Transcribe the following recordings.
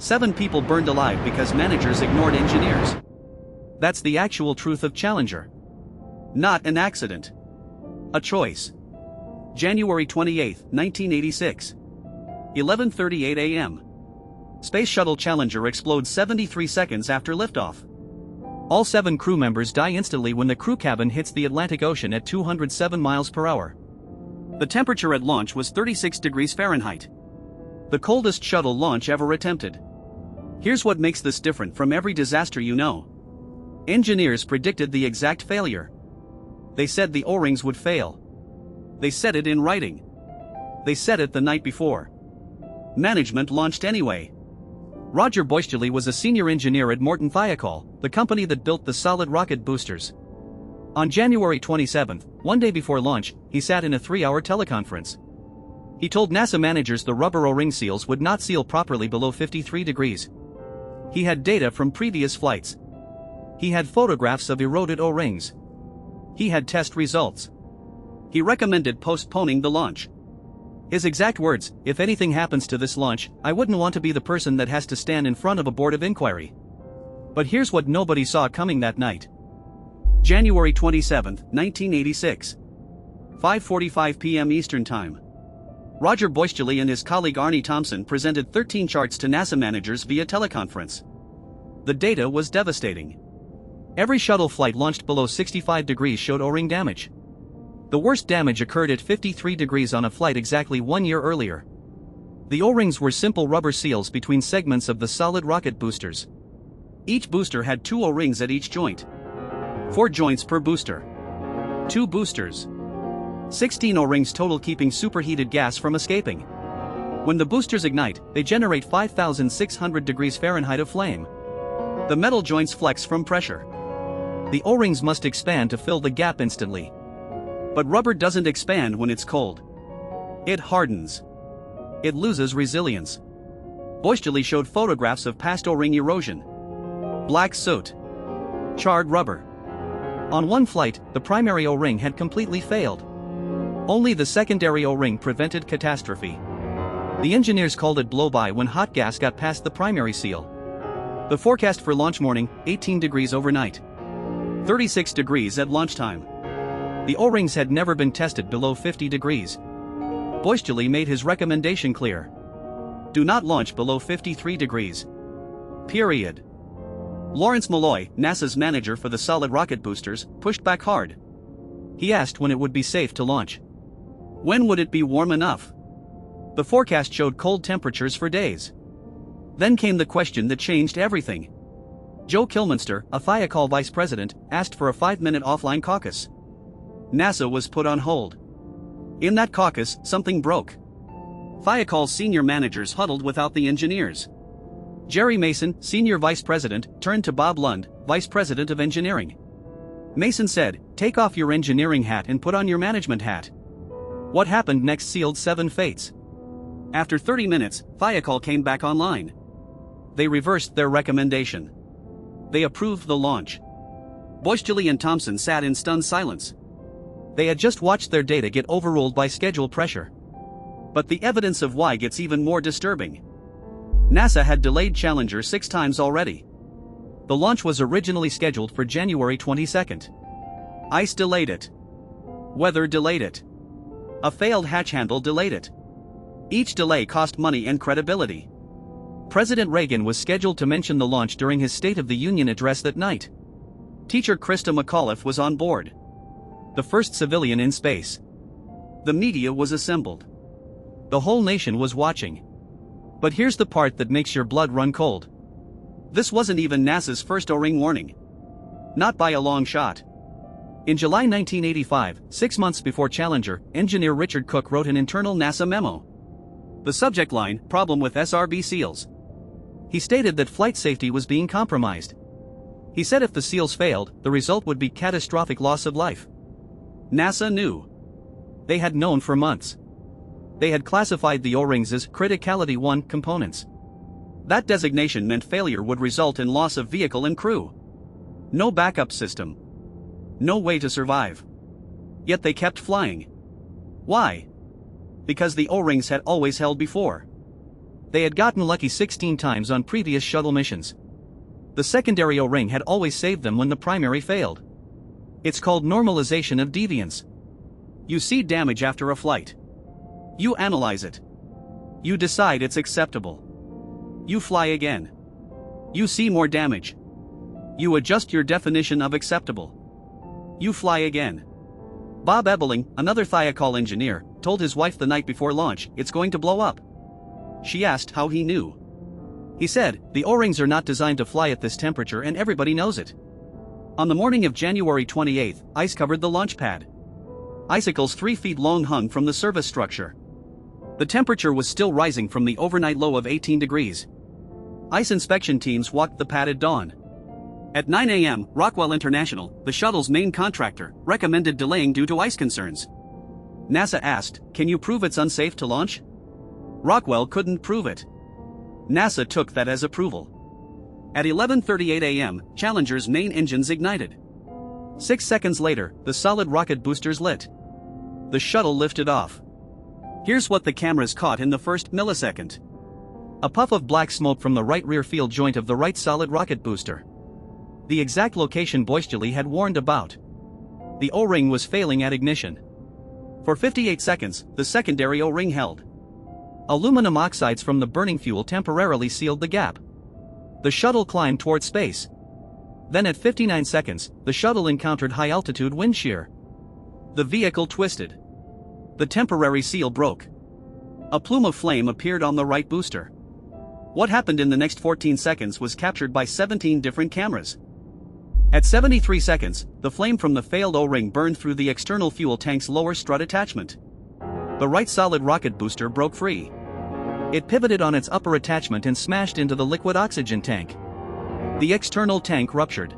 7 people burned alive because managers ignored engineers. That's the actual truth of Challenger. Not an accident. A choice. January 28, 1986. 11:38 a.m. Space Shuttle Challenger explodes 73 seconds after liftoff. All 7 crew members die instantly when the crew cabin hits the Atlantic Ocean at 207 miles per hour. The temperature at launch was 36 degrees Fahrenheit. The coldest shuttle launch ever attempted. Here's what makes this different from every disaster you know. Engineers predicted the exact failure. They said the O-rings would fail. They said it in writing. They said it the night before. Management launched anyway. Roger Boisjoly was a senior engineer at Morton THIOKOL, the company that built the solid rocket boosters. On January 27, one day before launch, he sat in a 3-hour teleconference. He told NASA managers the rubber O-ring seals would not seal properly below 53 degrees. He had data from previous flights. He had photographs of eroded O-rings. He had test results. He recommended postponing the launch. His exact words, "If anything happens to this launch, I wouldn't want to be the person that has to stand in front of a board of inquiry." But here's what nobody saw coming that night. January 27, 1986. 5:45 p.m. Eastern Time. Roger Boisjoly and his colleague Arnie Thompson presented 13 charts to NASA managers via teleconference. The data was devastating. Every shuttle flight launched below 65 degrees showed O-ring damage. The worst damage occurred at 53 degrees on a flight exactly 1 year earlier. The O-rings were simple rubber seals between segments of the solid rocket boosters. Each booster had 2 O-rings at each joint. 4 joints per booster. 2 boosters. 16 O-rings total, keeping superheated gas from escaping. When the boosters ignite, they generate 5,600 degrees Fahrenheit of flame. The metal joints flex from pressure. The O-rings must expand to fill the gap instantly. But rubber doesn't expand when it's cold. It hardens. It loses resilience. Boisjoly showed photographs of past O-ring erosion. Black soot. Charred rubber. On one flight, the primary O-ring had completely failed. Only the secondary O-ring prevented catastrophe. The engineers called it blow-by when hot gas got past the primary seal. The forecast for launch morning, 18 degrees overnight. 36 degrees at lunchtime. The O-rings had never been tested below 50 degrees. Boisjoly made his recommendation clear. Do not launch below 53 degrees. Period. Lawrence Malloy, NASA's manager for the solid rocket boosters, pushed back hard. He asked when it would be safe to launch. When would it be warm enough? The forecast showed cold temperatures for days. Then came the question that changed everything. Joe Kilminster, a THIOKOL vice president, asked for a 5-minute offline caucus. NASA was put on hold. In that caucus, something broke. THIOKOL's senior managers huddled without the engineers. Jerry Mason, senior vice president, turned to Bob Lund, vice president of engineering. Mason said, "Take off your engineering hat and put on your management hat." What happened next sealed 7 fates. After 30 minutes, THIOKOL came back online. They reversed their recommendation. They approved the launch. Boisjoly and Thompson sat in stunned silence. They had just watched their data get overruled by schedule pressure. But the evidence of why gets even more disturbing. NASA had delayed Challenger 6 times already. The launch was originally scheduled for January 22. Ice delayed it. Weather delayed it. A failed hatch handle delayed it. Each delay cost money and credibility. President Reagan was scheduled to mention the launch during his State of the Union address that night. Teacher Christa McAuliffe was on board. The first civilian in space. The media was assembled. The whole nation was watching. But here's the part that makes your blood run cold. This wasn't even NASA's first O-ring warning. Not by a long shot. In July 1985, 6 months before Challenger, engineer Richard Cook wrote an internal NASA memo. The subject line, "Problem with SRB seals." He stated that flight safety was being compromised. He said if the seals failed, the result would be catastrophic loss of life. NASA knew. They had known for months. They had classified the O-rings as Criticality 1 components. That designation meant failure would result in loss of vehicle and crew. No backup system. No way to survive. Yet they kept flying. Why? Because the O-rings had always held before. They had gotten lucky 16 times on previous shuttle missions. The secondary O-ring had always saved them when the primary failed. It's called normalization of deviance. You see damage after a flight. You analyze it. You decide it's acceptable. You fly again. You see more damage. You adjust your definition of acceptable. You fly again. Bob Ebeling, another THIOKOL engineer, told his wife the night before launch, "It's going to blow up." She asked how he knew. He said, "The O-rings are not designed to fly at this temperature and everybody knows it." On the morning of January 28, ice covered the launch pad. Icicles 3 feet long hung from the service structure. The temperature was still rising from the overnight low of 18 degrees. Ice inspection teams walked the pad at dawn. At 9 a.m., Rockwell International, the shuttle's main contractor, recommended delaying due to ice concerns. NASA asked, "Can you prove it's unsafe to launch?" Rockwell couldn't prove it. NASA took that as approval. At 11:38 a.m., Challenger's main engines ignited. 6 seconds later, the solid rocket boosters lit. The shuttle lifted off. Here's what the cameras caught in the first millisecond. A puff of black smoke from the right rear field joint of the right solid rocket booster. The exact location Boisjoly had warned about. The O-ring was failing at ignition. For 58 seconds, the secondary O-ring held. Aluminum oxides from the burning fuel temporarily sealed the gap. The shuttle climbed toward space. Then at 59 seconds, the shuttle encountered high-altitude wind shear. The vehicle twisted. The temporary seal broke. A plume of flame appeared on the right booster. What happened in the next 14 seconds was captured by 17 different cameras. At 73 seconds, the flame from the failed O-ring burned through the external fuel tank's lower strut attachment. The right solid rocket booster broke free. It pivoted on its upper attachment and smashed into the liquid oxygen tank. The external tank ruptured.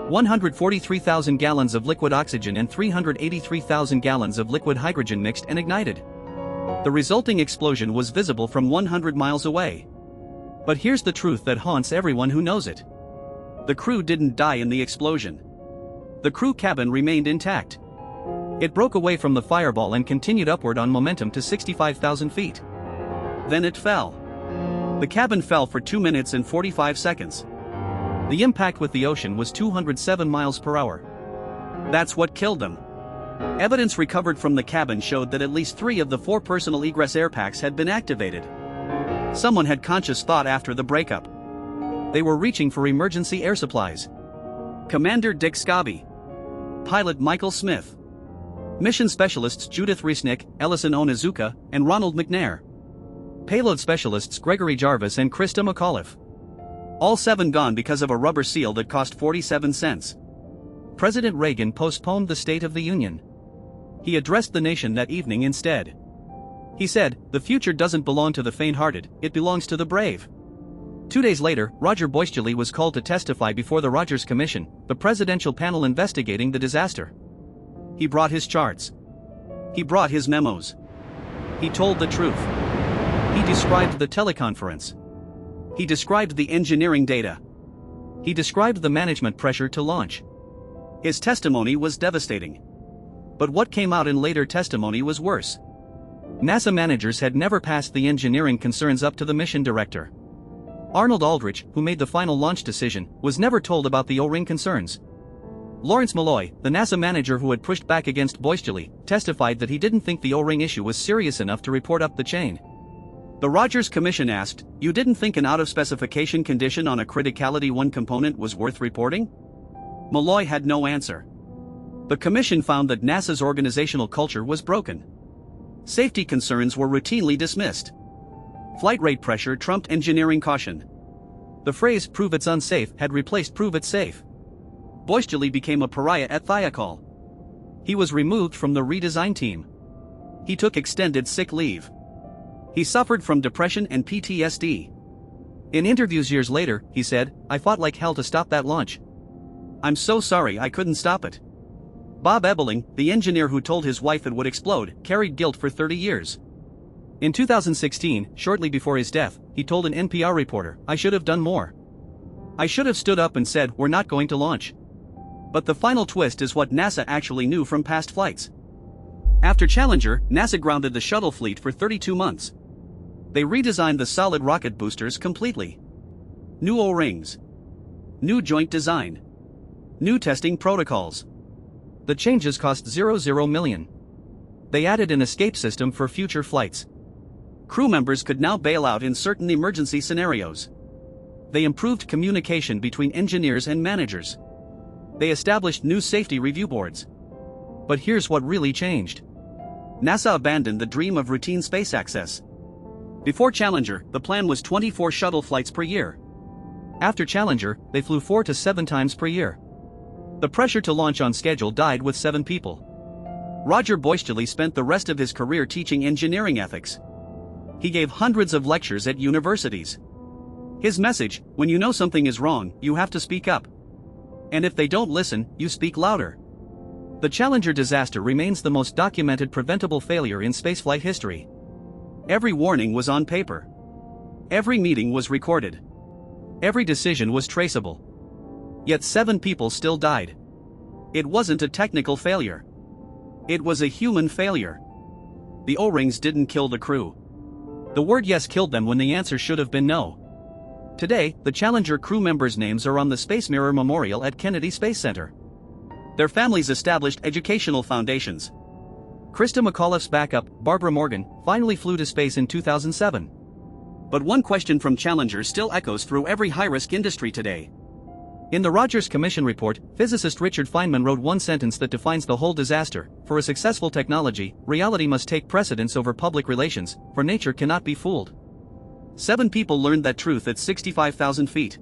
143,000 gallons of liquid oxygen and 383,000 gallons of liquid hydrogen mixed and ignited. The resulting explosion was visible from 100 miles away. But here's the truth that haunts everyone who knows it. The crew didn't die in the explosion. The crew cabin remained intact. It broke away from the fireball and continued upward on momentum to 65,000 feet. Then it fell. The cabin fell for 2 minutes and 45 seconds. The impact with the ocean was 207 miles per hour. That's what killed them. Evidence recovered from the cabin showed that at least 3 of the 4 personal egress air packs had been activated. Someone had conscious thought after the breakup. They were reaching for emergency air supplies. Commander Dick Scobie. Pilot Michael Smith. Mission specialists Judith Riesnick, Ellison Onizuka, and Ronald McNair. Payload specialists Gregory Jarvis and Christa McAuliffe. All 7 gone because of a rubber seal that cost 47 cents. President Reagan postponed the State of the Union. He addressed the nation that evening instead. He said, "The future doesn't belong to the faint-hearted, it belongs to the brave." 2 days later, Roger Boisjoly was called to testify before the Rogers Commission, the presidential panel investigating the disaster. He brought his charts. He brought his memos. He told the truth. He described the teleconference. He described the engineering data. He described the management pressure to launch. His testimony was devastating. But what came out in later testimony was worse. NASA managers had never passed the engineering concerns up to the mission director. Arnold Aldrich, who made the final launch decision, was never told about the O-ring concerns. Lawrence Malloy, the NASA manager who had pushed back against Boisjoly, testified that he didn't think the O-ring issue was serious enough to report up the chain. The Rogers Commission asked, "You didn't think an out-of-specification condition on a criticality 1 component was worth reporting?" Malloy had no answer. The commission found that NASA's organizational culture was broken. Safety concerns were routinely dismissed. Flight rate pressure trumped engineering caution. The phrase "prove it's unsafe" had replaced "prove it's safe." Boisjoly became a pariah at THIOKOL. He was removed from the redesign team. He took extended sick leave. He suffered from depression and PTSD. In interviews years later, he said, "I fought like hell to stop that launch. I'm so sorry I couldn't stop it." Bob Ebeling, the engineer who told his wife it would explode, carried guilt for 30 years. In 2016, shortly before his death, he told an NPR reporter, "I should have done more. I should have stood up and said, we're not going to launch." But the final twist is what NASA actually knew from past flights. After Challenger, NASA grounded the shuttle fleet for 32 months. They redesigned the solid rocket boosters completely. New O-rings. New joint design. New testing protocols. The changes cost $0 million. They added an escape system for future flights. Crew members could now bail out in certain emergency scenarios. They improved communication between engineers and managers. They established new safety review boards. But here's what really changed. NASA abandoned the dream of routine space access. Before Challenger, the plan was 24 shuttle flights per year. After Challenger, they flew 4 to 7 times per year. The pressure to launch on schedule died with 7 people. Roger Boisjoly spent the rest of his career teaching engineering ethics. He gave hundreds of lectures at universities. His message: when you know something is wrong, you have to speak up. And if they don't listen, you speak louder. The Challenger disaster remains the most documented preventable failure in spaceflight history. Every warning was on paper. Every meeting was recorded. Every decision was traceable. Yet 7 people still died. It wasn't a technical failure. It was a human failure. The O-rings didn't kill the crew. The word yes killed them when the answer should have been no. Today, the Challenger crew members' names are on the Space Mirror Memorial at Kennedy Space Center. Their families established educational foundations. Christa McAuliffe's backup, Barbara Morgan, finally flew to space in 2007. But one question from Challenger still echoes through every high-risk industry today. In the Rogers Commission report, physicist Richard Feynman wrote one sentence that defines the whole disaster: for a successful technology, reality must take precedence over public relations, for nature cannot be fooled. 7 people learned that truth at 65,000 feet.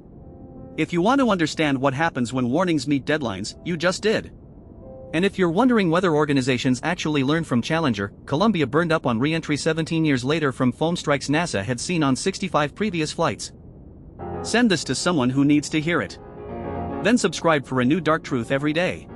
If you want to understand what happens when warnings meet deadlines, you just did. And if you're wondering whether organizations actually learned from Challenger, Columbia burned up on re-entry 17 years later from foam strikes NASA had seen on 65 previous flights. Send this to someone who needs to hear it. Then subscribe for a new dark truth every day.